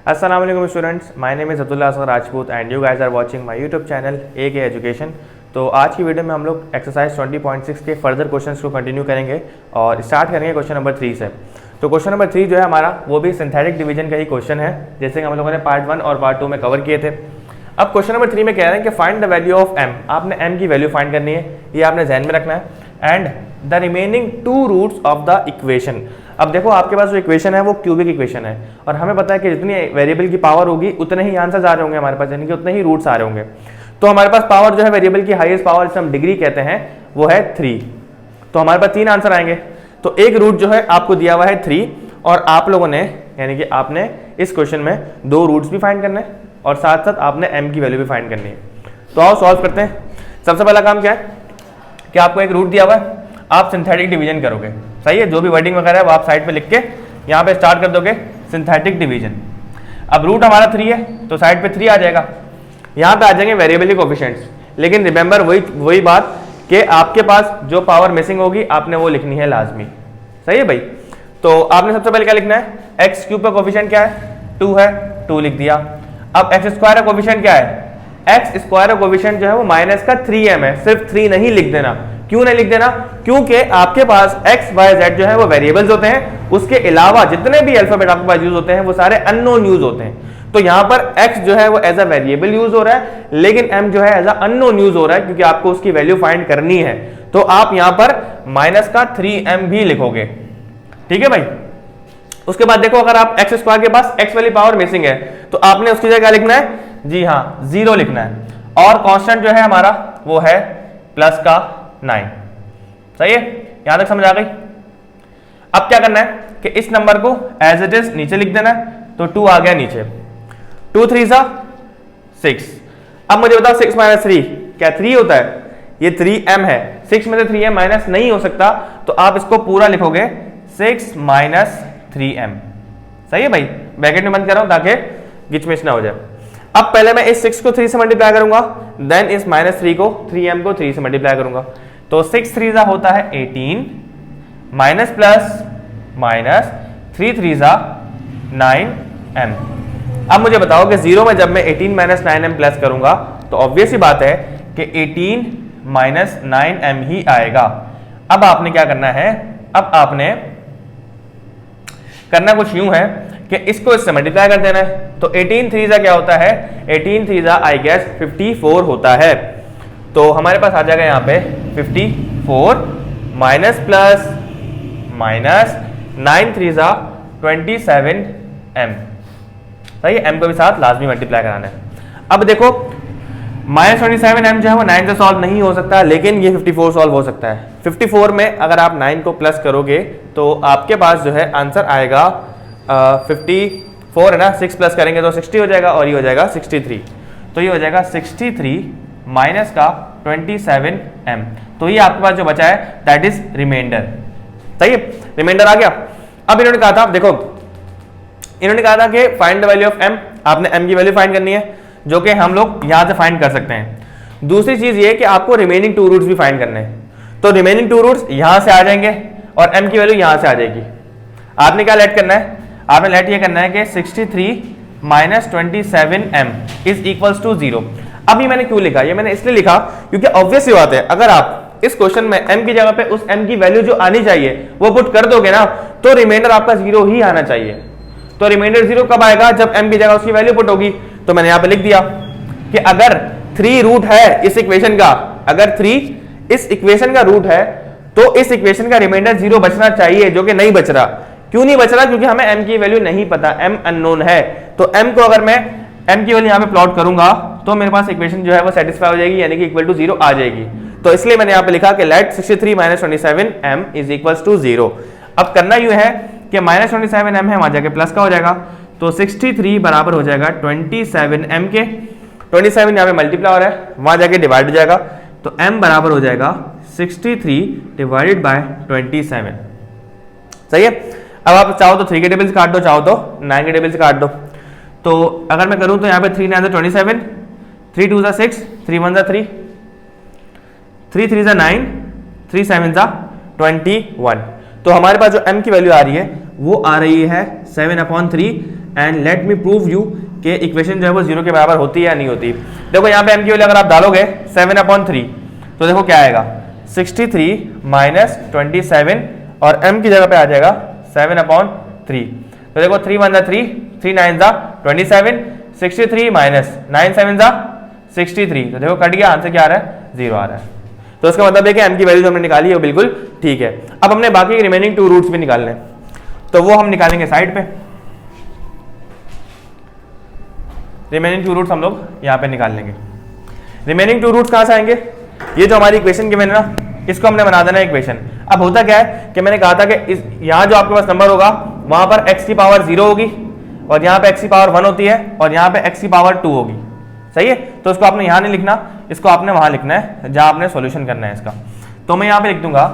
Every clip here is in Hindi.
अस्सलाम वालेकुम students, my name is Abdullah Asghar Rajput and you guys are watching my YouTube channel AK education. तो आज की वीडियो में हम लोग एक्सरसाइज 20.6 के फर्दर क्वेश्चंस को कंटिन्यू करेंगे और स्टार्ट करेंगे क्वेश्चन नंबर 3 से। तो क्वेश्चन नंबर 3 जो है हमारा वो भी सिंथेटिक डिवीजन का ही क्वेश्चन है, जैसे कि हम लोगों ने पार्ट 1 और पार्ट 2 में कवर किए थे। अब क्वेश्चन नंबर 3 में कह रहे हैं कि find the value of m। आपने m की वैल्यू फाइंड करनी है, ये आपने ध्यान में रखना है। And the remaining 2 roots of the equation. अब देखो आपके पास जो इक्वेशन है वो क्यूबिक इक्वेशन है और हमें पता है कि जितनी वेरिएबल की पावर होगी उतने ही आंसर्स आ रहे होंगे हमारे पास, यानी कि उतने ही रूट्स आ रहे होंगे। तो हमारे पास पावर जो है वेरिएबल की हाईएस्ट पावर, जिसे हम डिग्री कहते हैं, वो है 3। तो हमारे पास 3 आंसर आएंगे। तो एक रूट जो है आपको दिया हुआ है 3 और आप लोगों ने यानी कि आपने इस क्वेश्चन में 2 रूट्स भी फाइंड करने हैं और साथ साथ आपने m की वैल्यू भी फाइंड करनी है। तो आओ सॉल्व करते हैं। सबसे पहला काम क्या है कि आपको एक रूट दिया हुआ है, आप सिंथेटिक डिवीजन करोगे। सही है, जो भी वर्डिंग वगैरह है वो आप साइड पे लिख के यहाँ पे स्टार्ट कर दोगे सिंथेटिक डिवीजन। अब रूट हमारा 3 है तो साइड पे 3 आ जाएगा, यहाँ पे आ जाएंगे वेरिएबल के कोफिशिएंट्स। लेकिन रिमेंबर वही बात कि आपके पास जो पावर मिसिंग होगी आपने वो लिखनी है लाजमी। सही है भाई। तो आपने सबसे पहले क्या लिखना है, एक्स क्यूब का कोफिशिएंट क्या है, 2 है, 2 लिख दिया। अब एक्स स्क्वायर का कोफिशिएंट क्या है, एक्स स्क्वायर का कोफिशिएंट जो है वो माइनस का 3m है। सिर्फ 3 नहीं लिख देना। क्यों नहीं लिख देना? क्योंकि आपके पास x, y, z जो है वो वेरिएबल्स होते हैं, उसके अलावा जितने भी अल्फाबेट आपके पास यूज होते हैं वो सारे अननोन यूज होते हैं। तो यहाँ पर x जो है वो एज अ वेरिएबल यूज हो रहा है, लेकिन m जो है एज अ अननोन यूज हो रहा है, क्योंकि आपको उसकी वैल्यू फाइंड करनी है। तो आप यहाँ पर माइनस का 3m भी लिखोगे। ठीक है भाई। उसके बाद देखो, अगर आप एक्स स्क्वायर के पास x वाली पावर मिसिंग है तो आपने उसकी जगह क्या लिखना है, जी हाँ 0 लिखना है। और कांस्टेंट जो है हमारा वो है प्लस का 9। सही है, यहां तक समझ आ गई। अब क्या करना है कि इस नंबर को एज इट इज नीचे लिख देना है। तो 2 आ गया नीचे, 2 3 6। अब मुझे बताओ 6 माइनस 3 क्या 3 होता है? ये 3m है, 6 में से 3m माइनस नहीं हो सकता, तो आप इसको पूरा लिखोगे 6 माइनस 3m। सही है भाई, ब्रैकेट में बंद कर रहा हूं ताकि गिचमिच ना हो जाए। अब पहले मैं इस 6 को 3 से मल्टीप्लाई करूंगा, देन इस माइनस 3 को 3m को 3 से मल्टीप्लाई करूंगा। तो 6 3 होता है 18 माइनस प्लस माइनस 3 3 9m। अब मुझे बताओ कि 0 में जब मैं 18 माइनस 9m प्लस करूंगा तो ऑब्वियस ही बात है कि 18 माइनस 9m ही आएगा। अब आपने क्या करना है, अब आपने करना कुछ यूं है कि इसको इससे मल्टीप्लाई कर देना है। तो 18 3 क्या होता है, 18 3 आई गेस 54 होता है। तो हमारे पास आ जाएगा यहाँ पे 54 माइनस प्लस माइनस 9 3 27m। सही है, m को भी साथ लाजमी मल्टीप्लाई कराना है। अब देखो माइनस 27m जो है वो 9 से सॉल्व नहीं हो सकता, लेकिन ये 54 सॉल्व हो सकता है। 54 में अगर आप 9 को प्लस करोगे तो आपके पास जो है आंसर आएगा 54 है ना, 6 प्लस करेंगे तो 60 हो जाएगा और ये हो जाएगा 63। तो ये हो जाएगा 63 माइनस का 27m। तो ये आपके पास जो बचा है दैट इज रिमाइंडर। सही है, रिमाइंडर आ गया। अब इन्होंने कहा था, देखो इन्होंने कहा था कि find the value of m। आपने m की वैल्यू फाइंड करनी है, जो कि हम लोग यहां से फाइंड कर सकते हैं। दूसरी चीज ये कि आपको रिमेनिंग 2 रूट्स भी फाइंड करने हैं। तो रिमेनिंग 2 रूट्स यहां से आ जाएंगे और m की वैल्यू यहां से आ जाएगी। आपने क्या लेट करना है, आपने लेट ये करना है कि 63 minus 27m is equals to 0। अभी मैंने क्यों लिखा, ये मैंने इसलिए लिखा क्योंकि ऑब्वियस सी बात है, अगर आप इस क्वेश्चन में m की जगह पे उस m की वैल्यू जो आनी चाहिए वो पुट कर दोगे ना, तो रिमाइंडर आपका 0 ही आना चाहिए। तो रिमाइंडर 0 कब आएगा, जब m की जगह उसकी वैल्यू पुट होगी। तो मैंने यहां पे लिख दिया कि अगर 3 रूट है इस इक्वेशन का, अगर 3 इस इक्वेशन का रूट है तो इस इक्वेशन का रिमाइंडर 0 बचना चाहिए, जो कि नहीं बच रहा। क्यों नहीं बच रहा? क्योंकि हमें m की वैल्यू नहीं पता, m अननोन है। तो m को अगर मैं m की वैल्यू यहां पे प्लॉट करूंगा तो मेरे पास इक्वेशन जो है वो सेटिस्फाई हो जाएगी, यानी कि इक्वल टू 0 आ जाएगी। तो इसलिए मैंने यहां पे लिखा कि let 63 minus 27m is equals to 0। अब करना यूं है कि माइनस 27m है, वहां जाके प्लस का हो जाएगा। तो 63 बराबर हो जाएगा 27m के, 27 यहाँ पे मल्टीप्लाई हो रहा है, वहां जाके डिवाइड हो जाएगा। तो m बराबर हो जाएगा 63 डिवाइडेड बाय 27। सही है। अब आप चाहो तो 3 के टेबल से काट दो, चाहो तो 9 के टेबल से काट दो। तो अगर मैं करूं तो यहाँ पे 3 9 27, 3 2 6, 3 1 3, 3 3 9, 3 7 21। तो हमारे पास जो m की वैल्यू आ रही है वो आ रही है 7/3 and let me prove you कि इक्वेशन जो है वो 0 के बराबर होती है या नहीं होती। देखो यहाँ पे m की वैल्यू अगर आप डालोगे 7/3 तो देखो क्या आएगा 63 माइनस 27 और m की जगह पे आ जाएगा 7/3। तो देखो 3 1 3, 3 9 27, 63 माइनस 9 7 63। तो देखो कट गया, आंसर क्या आ रहा है 0 आ रहा है। तो इसका मतलब है कि m की वैल्यू जो हमने निकाली है वो बिल्कुल ठीक है। अब हमने बाकी के रिमेनिंग 2 रूट्स भी निकालने हैं, तो वो हम निकालेंगे साइड पे। रिमेनिंग 2 रूट्स हम लोग यहाँ पे निकाल लेंगे। रिमेनिंग 2 रूट्स कहाँ से आएंगे, ये जो हमारी इक्वेशन गिवन है ना, इसको हमने बना देना इक्वेशन। अब होता क्या है कि मैंने कहा था कि यहाँ जो आपके पास नंबर होगा वहां पर x की पावर 0 होगी और यहाँ पे x की पावर 1 होती है और यहाँ पे x की पावर 2 होगी। सही है, तो इसको आपने यहाँ नहीं लिखना, इसको आपने वहां लिखना है जहां आपने सॉल्यूशन करना है इसका। तो मैं यहाँ पे लिख दूंगा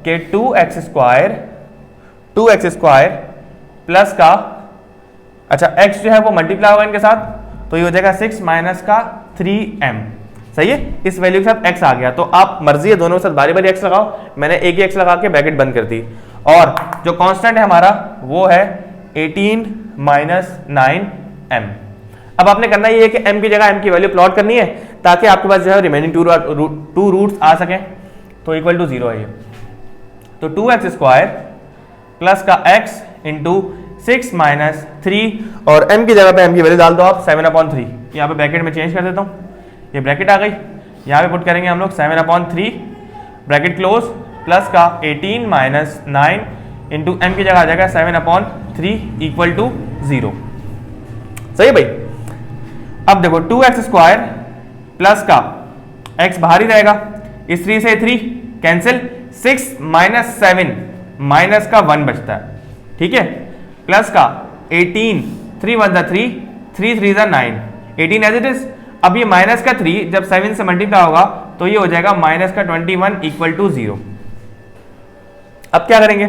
कि 2x स्क्वायर प्लस का, अच्छा x जो है वो मल्टीप्लाई होगा इनके साथ, तो ये हो जाएगा 6 माइनस का 3m। सही है, इस वैल्यू के साथ x आ गया। तो आप मर्जी है दोनों के साथ बारी बारी x लगाओ, मैंने एक ही x लगा के ब्रैकेट बंद कर दी। और जो कांस्टेंट है हमारा वो है 18 माइनस 9m। अब आपने करना ये है कि m की जगह m की वैल्यू प्लॉट करनी है ताकि आपके पास जो है रिमेनिंग 2 रूट्स आ सकें। तो इक्वल टू 0 है ये। तो 2x स्क्वायर प्लस का x इंटू 6 माइनस 3 और m की जगह पे m की वैल्यू डाल दो आप 7/3। यहाँ पे ब्रैकेट में चेंज कर देता हूँ, ये ब्रैकेट आ गई, यहाँ पे पुट करेंगे हम लोग 7/3 ब्रैकेट क्लोज प्लस का 18 माइनस 9 इंटू m की जगह आ जाएगा 7/3 इक्वल टू 0। सही है भाई। अब देखो 2x स्क्वायर प्लस का x बाहर ही रहेगा, इस 3 से 3 कैंसिल, 6 माइनस 7 माइनस का 1 बचता है, ठीक है, प्लस का 18, 3 1 3, 3 3 9, 18 एज इट इज। अब ये माइनस का 3 जब 7 से मल्टीप्लाई होगा तो ये हो जाएगा माइनस का 21 इक्वल टू 0। अब क्या करेंगे,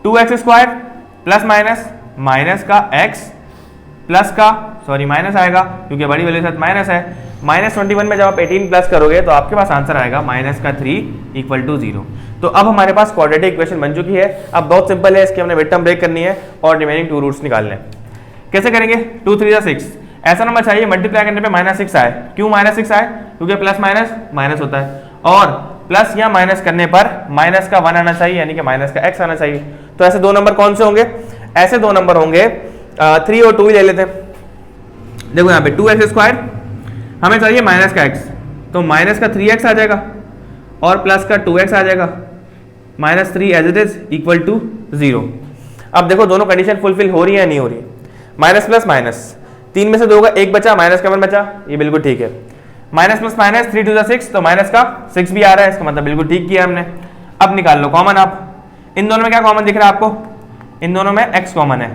2x square plus minus minus का x प्लस का, सॉरी माइनस आएगा क्योंकि बड़ी वैल्यू के साथ माइनस है, माइनस 21 में जब आप 18 प्लस करोगे तो आपके पास आंसर आएगा माइनस का 3 इक्वल टू 0। तो अब हमारे पास क्वाड्रेटिक इक्वेशन बन चुकी है। अब बहुत सिंपल है, इसकी हमने मिड टर्म ब्रेक करनी है और रिमेनिंग 2 रूट्स निकालने हैं। कैसे करेंगे, 2 3 6, ऐसा नंबर चाहिए मल्टीप्लाई करने पे -6 आए। क्यों -6 आए, क्योंकि प्लस माइनस माइनस होता है और प्लस या माइनस करने पर माइनस का 1 आना चाहिए, यानी कि माइनस का x आना चाहिए। तो ऐसे 2 नंबर कौन से होंगे, ऐसे 2 नंबर होंगे 3 और 2 ही ले लेते हैं। देखो यहाँ पे 2x स्क्वायर हमें चाहिए माइनस का x, तो माइनस का 3x आ जाएगा और प्लस का 2x आ जाएगा, -3 as it is equal to 0। अब देखो दोनों कंडीशन फुलफिल हो रही है या नहीं हो रही है, माइनस प्लस माइनस, 3 में से 2 का 1 बचा, माइनस का 1 बचा, ये बिल्कुल ठीक है। माइनस प्लस माइनस 3 2 6, तो माइनस का 6 भी आ रहा है, इसका मतलब बिल्कुल ठीक किया हमने। अब निकाल लो कॉमन आप, इन दोनों में क्या कॉमन दिख रहा है आपको, इन दोनों में x कॉमन है,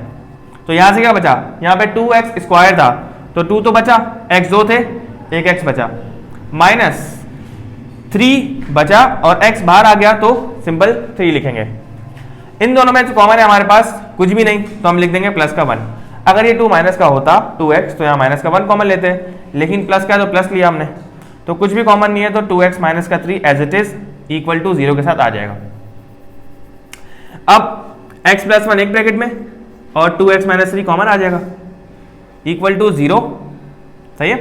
तो यहां से क्या बचा, यहाँ पे 2x स्क्वायर था तो 2 तो बचा, x 2 थे, एक x बचा, माइनस 3 बचा और x बाहर आ गया तो सिंपल 3 लिखेंगे। इन दोनों में जो कॉमन है हमारे पास कुछ भी नहीं, तो हम लिख देंगे प्लस का 1। अगर ये 2 माइनस का होता 2x तो यहाँ माइनस का 1 कॉमन लेते हैं, लेकिन प्लस का है तो प्लस लिया हमने, तो कुछ भी कॉमन नहीं है, तो 2x माइनस का 3 as it is equal to 0 के साथ आ जाएगा। अब x प्लस 1 एक ब्रैकेट में और 2x माइनस 3 कॉमन आ जाएगा इक्वल टू 0। सही है,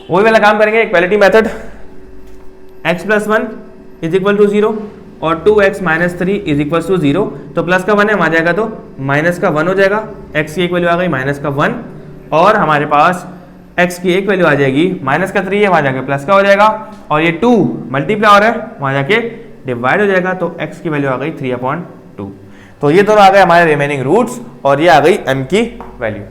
वही वाला काम करेंगे, equality method, x plus 1 is equal to 0 और 2x minus 3 is equal to 0। तो प्लस का 1 है, वहां जाएगा तो माइनस का 1 हो जाएगा, x की एक वैल्यू आ गई माइनस का 1 और हमारे पास x की एक वैल्यू आ जाएगी माइनस का 3 है, वहां जाके प्लस का हो जाएगा और ये 2 मल्टीप्लाई हो रहा है, वहां जाके डिवाइड हो जाएगा, तो x की वैल्यू आ गई 3/2। तो ये दोनों आ गए हमारे रिमेनिंग रूट्स और ये आ गई m की वैल्यू।